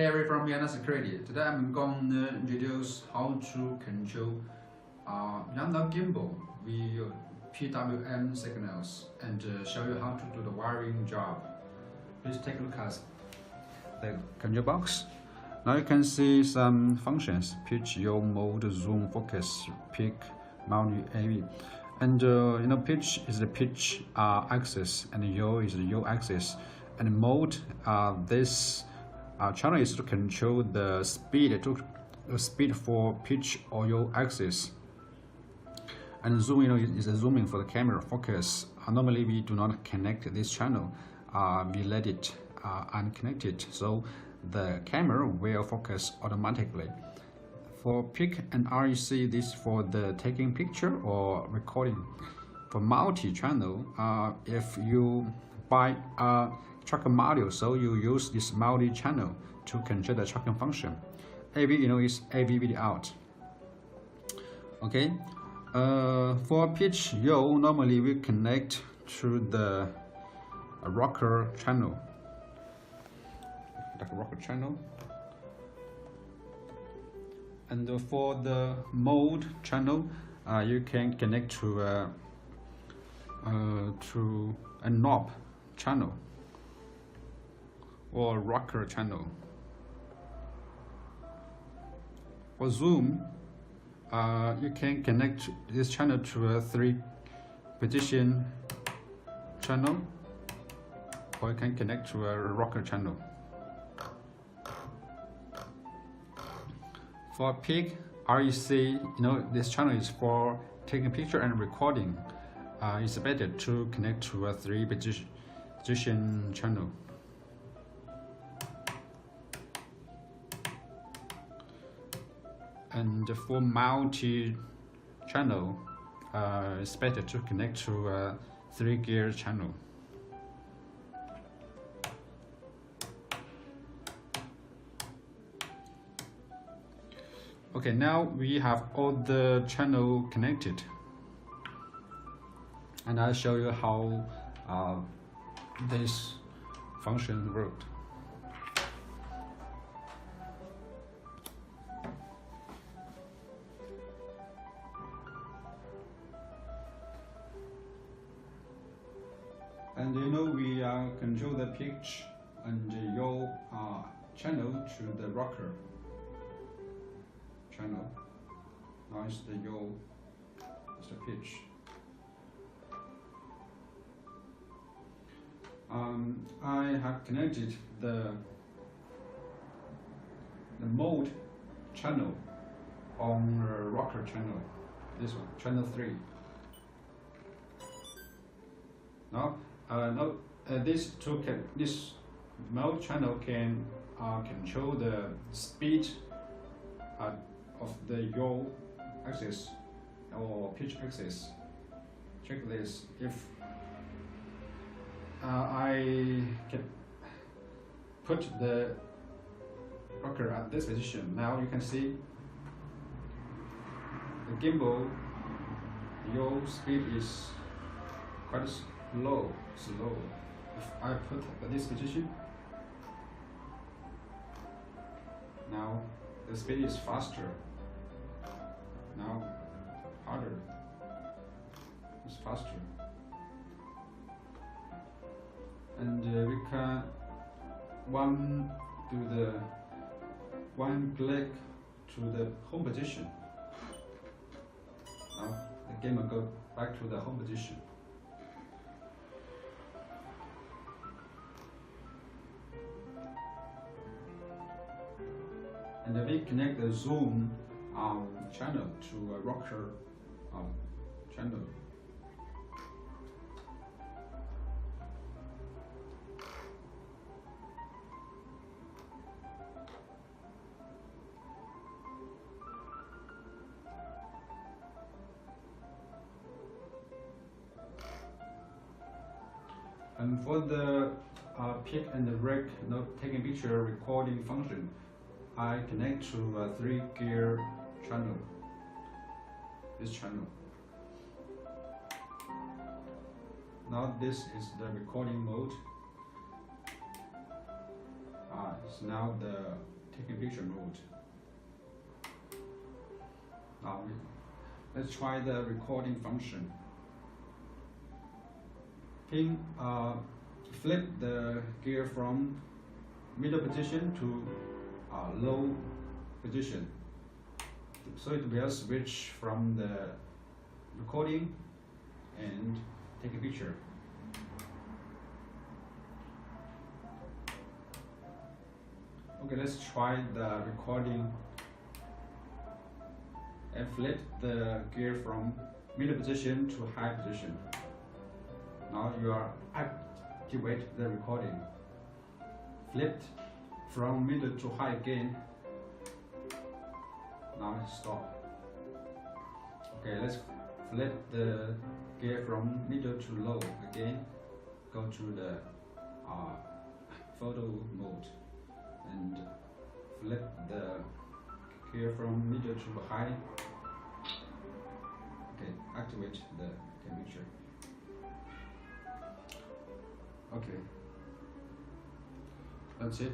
Gary from YANGDA Security. Today I'm going to introduce how to control YANGDA gimbal with PWM signals and show you how to do the wiring job. Please take a look at the control box. Now you can see some functions: pitch, yaw, mode, zoom, focus, peak, mount, AV. And pitch is the pitch axis, and yaw is the yaw axis. And mode, this channel is to control the speed for pitch or yaw axis. And zoom, is a zooming for the camera focus. Normally we do not connect this channel. We let it unconnected, so the camera will focus automatically. For peak and REC, this for the taking picture or recording. For multi-channel, if you buy a tracker module, so you use this multi-channel to control the tracking function. AV, is AV video out. Okay. For pitch yaw, normally we connect to the rocker channel. Like a rocker channel. And for the mode channel, you can connect to a knob channel or rocker channel. For zoom, you can connect this channel to a 3-position channel, or you can connect to a rocker channel. For peak REC, this channel is for taking picture and recording. It's better to connect to a 3-position channel. And for multi-channel, it's better to connect to a 3-gear channel. Okay, now we have all the channel connected, and I'll show you how this function worked. And we control the pitch and the yaw channel to the rocker channel. Now it's the yaw, it's the pitch. I have connected the mode channel on the rocker channel, this one, channel 3. Now, this mode channel can control the speed of the yaw axis or pitch axis. Check this. If I can put the rocker at this position, now you can see the gimbal yaw speed is quite slow. If I put at this position, now the speed is faster. Now harder. It's faster. And we can do the one click to the home position. Now the game will go back to the home position. And then we connect the zoom channel to a rocker channel. And for the peak and the rec taking picture recording function, I connect to a 3-gear channel, this channel. Now this is the recording mode. It's now the taking picture mode. Now let's try the recording function. Flip the gear from middle position to low position. So it will switch from the recording and take a picture. Okay, let's try the recording and flip the gear from middle position to high position. Now you are activate the recording. Flipped from middle to high again. Now stop. Okay, let's flip the gear from middle to low again. Go to the photo mode and flip the gear from middle to high. Okay, activate the picture. Okay, that's it.